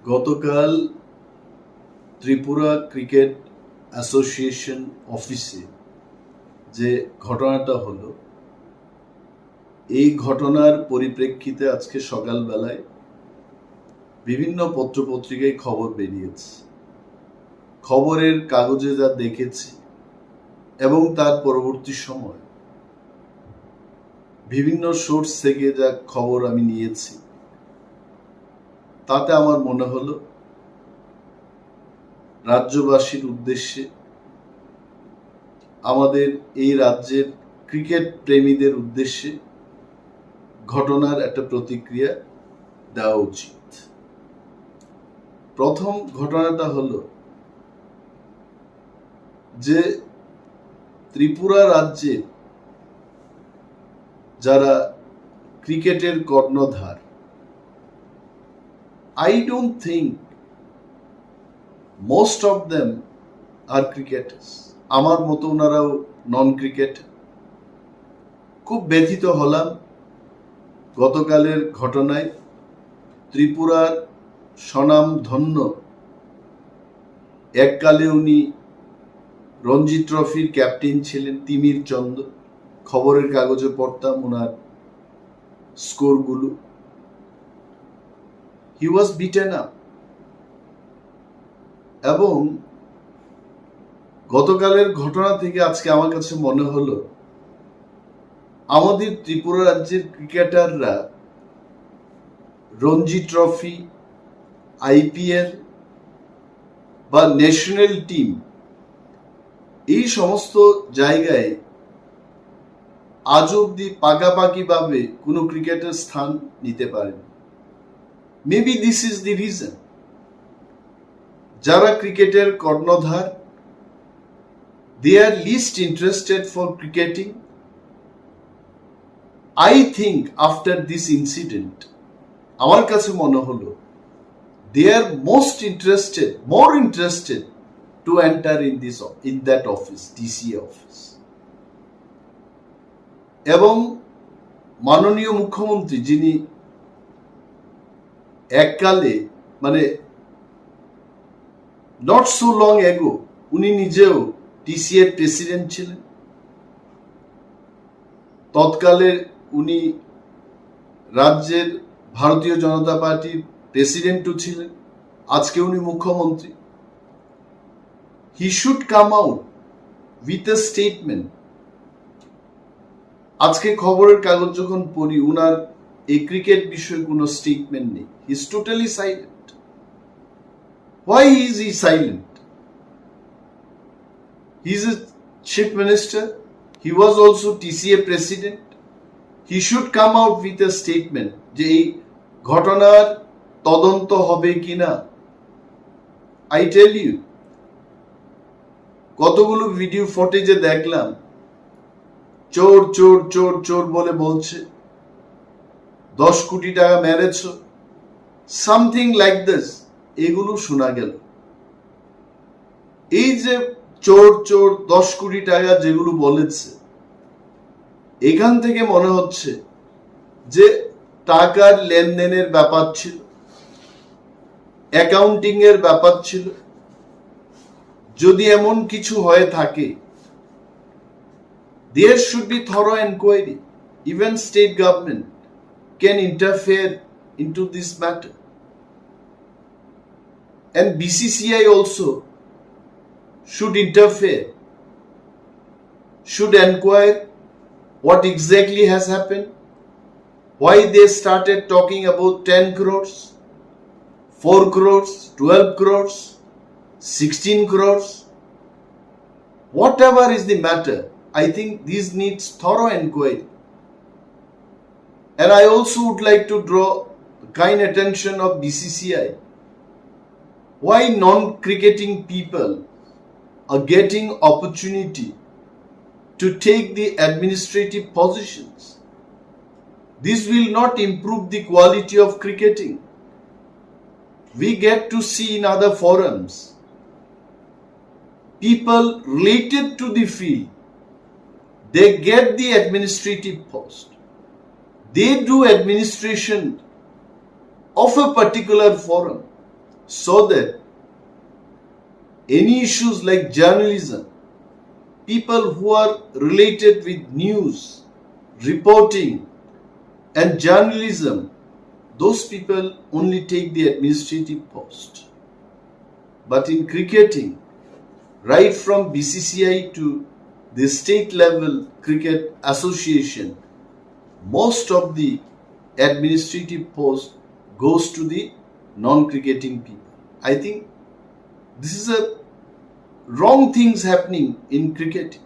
গতকাল Tripura cricket association অফিসে যে ঘটনাটা হলো, এই ঘটনার পরিপ্রেক্ষিতে আজকে সকালবেলায় বিভিন্ন পত্রপত্রিকায় খবর বেরিয়েছে। খবরের কাগজে যা দেখেছি এবং তার পরবর্তী সময় বিভিন্ন সোর্স থেকে যা খবর আমি নিয়েছি, তাতে আমার মনে হলো রাজ্যবাসীর উদ্দেশ্যে, আমাদের এই রাজ্যের ক্রিকেট প্রেমীদের উদ্দেশ্যে ঘটনার একটা প্রতিক্রিয়া দেওয়া উচিত। প্রথম ঘটনাটা হলো যে ত্রিপুরা রাজ্যে যারা ক্রিকেটের কর্ণধার, I don't think most of them are cricketers. আমার মতো ওনারাও নন ক্রিকেট। খুব ব্যথিত হলাম গতকালের ঘটনায়। ত্রিপুরার স্বনামধন্য, এককালে উনি রঞ্জি ট্রফির ক্যাপ্টেন ছিলেন, তিমির চন্দ। খবরের কাগজে পড়তাম ওনার স্কোরগুলো। He was beaten up. এবং গতকালের ঘটনা থেকে আজকে আমার কাছে মনে হলো আমাদের ত্রিপুরা রাজ্যের ক্রিকেটাররা রঞ্জি ট্রফি, আইপিএল বা ন্যাশনাল টিম, এই সমস্ত জায়গায় আজ অব্দি পাকাপাকি ভাবে কোনো ক্রিকেটের স্থান নিতে পারেন। Maybe this is the reason. যারা ক্রিকেটের কর্ণধার, they are least interested for cricketing. I think after this incident, আমার কাছে মনে হলো they are more interested to enter in that office, DCA office. এবং মাননীয় মুখ্যমন্ত্রী, যিনি এককালে মানে নট সো লং এগো উনি নিজেও টিসিএ প্রেসিডেন্ট ছিলেন। তৎকালে উনি রাজ্যের ভারতীয় জনতা পার্টির প্রেসিডেন্টও ছিলেন, আজকে উনি মুখ্যমন্ত্রী। He should come out with a statement. আজকে খবরের কাগজ যখন পড়ি, উনার এই ক্রিকেট বিষয়ে কোনো স্টেটমেন্ট নেই। He is totally silent. Why is he silent? He is a chief minister. He was also TCA president. He should come out with a statement যে এই ঘটনার তদন্ত হবে কিনা। I tell you, কতগুলো ভিডিও ফুটেজে দেখলাম চোর চোর চোর চোর বলে বলছে, 10 কোটি টাকা মেরেছ, সামথিং লাইক দিস, এগুলো শোনা গেল। এই যে চোর চোর 10 কোটি টাকা যেগুলো বলেছে, এখান থেকে মনে হচ্ছে যে টাকার লেনদেনের ব্যাপার ছিল, অ্যাকাউন্টিং এর ব্যাপার ছিল। যদি এমন কিছু হয়ে থাকে, there should be thorough inquiry. Even state government can interfere into this matter. And BCCI also should interfere, should inquire what exactly has happened, why they started talking about 10 crores, 4 crores, 12 crores, 16 crores. Whatever is the matter, I think this needs thorough inquiry. And I also would like to draw kind attention of BCCI. Why non-cricketing people are getting opportunity to take the administrative positions? This will not improve the quality of cricketing. We get to see in other forums people related to the field, they get the administrative post, they do administration of a particular forum, so that any issues like journalism, people who are related with news, reporting, and journalism, those people only take the administrative post. But in cricketing, right from BCCI to the state level cricket association, most of the administrative post goes to the non-cricketing people. I think this is a wrong things happening in cricket.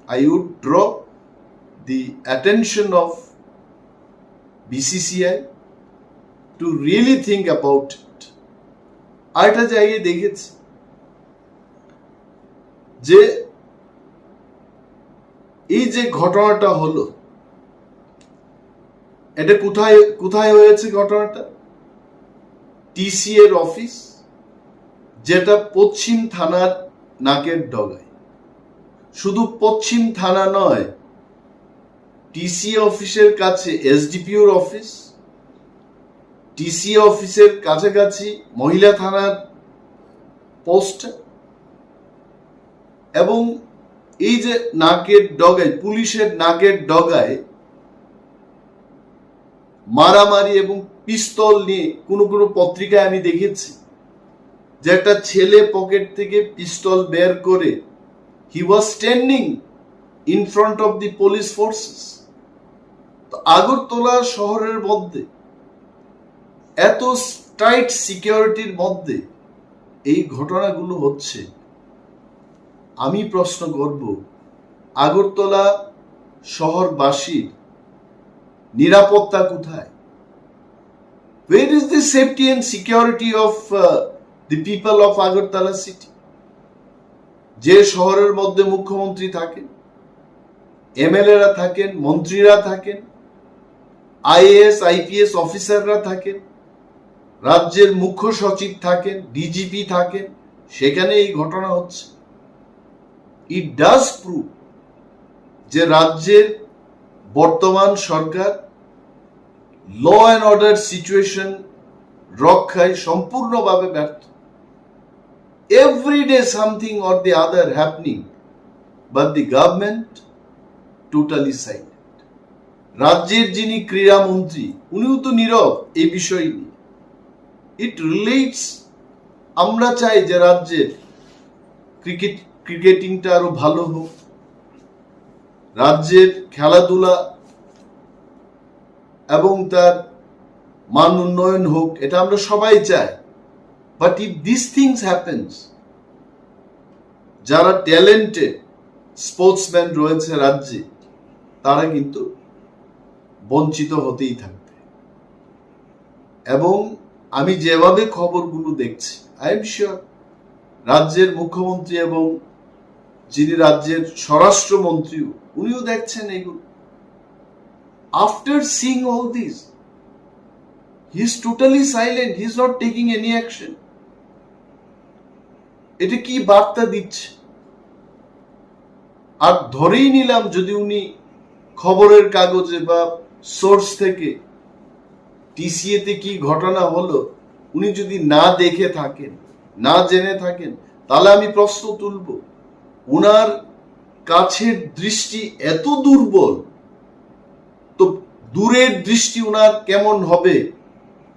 I would draw the attention of BCCI to really think about it. আরেকটা জায়গায় দেখেছি যে এই যে ঘটনাটা হলো, এটা কোথায় কোথায় হয়েছে ঘটনাটা? টিসি এর অফিস, যেটা পশ্চিম থানার নাকের ডগায়। শুধু পশ্চিম থানা নয়, টিসি অফিসের কাছে এসডিপিওর অফিস, টিসি অফিসের কাছাকাছি মহিলা থানার পোস্ট, এবং এই যে নাকের ডগায়, পুলিশের নাকের ডগায় মারামারি এবং পিস্তল নিয়ে কোনো কোনো পত্রিকায় আমি দেখেছি যে একটা ছেলে পকেট থেকে পিস্তল বের করে he was standing in front of the police forces. তো আগরতলা শহরের মধ্যে এত টাইট সিকিউরিটির মধ্যে এই ঘটনাগুলো হচ্ছে। আমি প্রশ্ন করব, আগরতলা শহরবাসীর নিরাপত্তা কোথায়? Where is the safety and security of the people of Agartala city? যে শহরের মধ্যে মুখ্যমন্ত্রী থাকেন, এমএলএরা থাকেন, মন্ত্রীরা থাকেন, আইএএস আইপিএস অফিসাররা থাকেন, রাজ্যের মুখ্য সচিব থাকেন, ডিজিপি থাকেন, সেখানে এই ঘটনা হচ্ছে। ইট ডাজ প্রুভ যে রাজ্যের বর্তমান সরকার ল অ্যান্ড অর্ডার সিচুয়েশন রক্ষায় সম্পূর্ণভাবে ব্যর্থ। Every day something or the other happening, but the government totally silent. রাজ্যের যিনি ক্রীড়ামন্ত্রী, উনিও তো নীরব এই বিষয় নিয়ে। ইট রিলেটস, আমরা চাই যে রাজ্যের ক্রিকেটিংটা আরো ভালো হোক, রাজ্যের খেলাধুলা এবং তার মান উন্নয়ন হোক, এটা আমরা সবাই চাই। But if this things happens, যারা ট্যালেন্টেড স্পোর্টসম্যান রয়েছে রাজ্যে, তারা কিন্তু বঞ্চিত হতেই থাকবে। এবং আমি যেভাবে খবরগুলো দেখছি, আই এম শিওর রাজ্যের মুখ্যমন্ত্রী এবং যিনি রাজ্যের স্বরাষ্ট্রমন্ত্রীও, উনিও দেখছেন এগুলো। After seeing all this, he is totally silent. He is not taking any action. এটা কি বার্তা দিচ্ছে? আর ধরেই নিলাম যদি উনি খবরের কাগজে বা সোর্স থেকে টিসিএতে কি ঘটনা হলো উনি যদি না দেখে থাকেন, না জেনে থাকেন, তাহলে আমি প্রশ্ন তুলব, উনার কাছের দৃষ্টি এত দুর্বল, তো দূরের দৃষ্টি উনার কেমন হবে?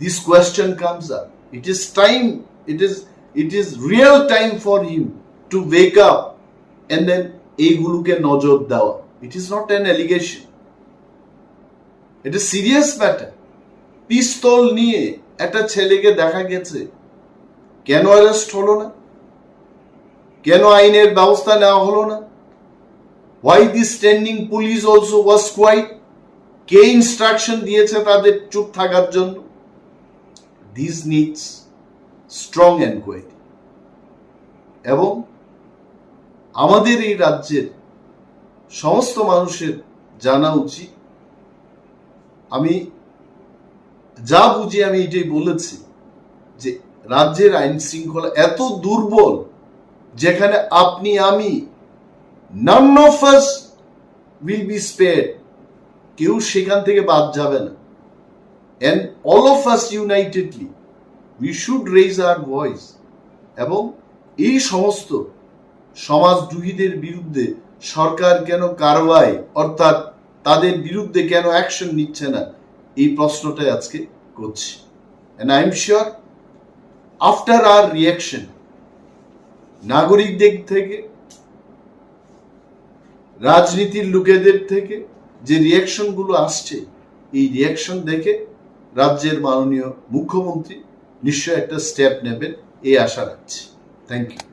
This question comes up. It is time, it is real time for him to wake up and then এইগুলোকে নজর দেওয়া। It is not an allegation, এটা সিরিয়াস ম্যাটার। পিস্তল নিয়ে একটা ছেলেকে দেখা গেছে, কেন অ্যারেস্ট হলো না? কেন আইনের ব্যবস্থা নেওয়া হলো না? Why the standing police also was quiet? কে ইনস্ট্রাকশন দিয়েছে তাদের চুপ থাকার জন্য? This needs strong enquiry. এবং আমাদের এই রাজ্যের সমস্ত মানুষের জানা উচিত, আমি যা বুঝি আমি এটাই বলেছি, যে রাজ্যের আইন শৃঙ্খলা এত দুর্বল যেখানে আপনি আমি, none of us will be spared, কেউ সেখান থেকে বাদ যাবে না। And all of us unitedly we should raise hour voice, এবং এই সমস্ত সমাজদ্রোহীদের বিরুদ্ধে সরকার কেন কারবাই অর্থাৎ তাদের বিরুদ্ধে কেন অ্যাকশন নিচ্ছে না, এই প্রশ্নটাই আজকে করছি। And I am sure after our reaction, নাগরিকদের থেকে, রাজনীতির লোকেদের থেকে যে রিয়াকশন গুলো আসছে, এই রিয়াকশন দেখে রাজ্যের মাননীয় মুখ্যমন্ত্রী নিশ্চয় একটা স্টেপ নেবেন, এই আশা রাখছি। Thank you.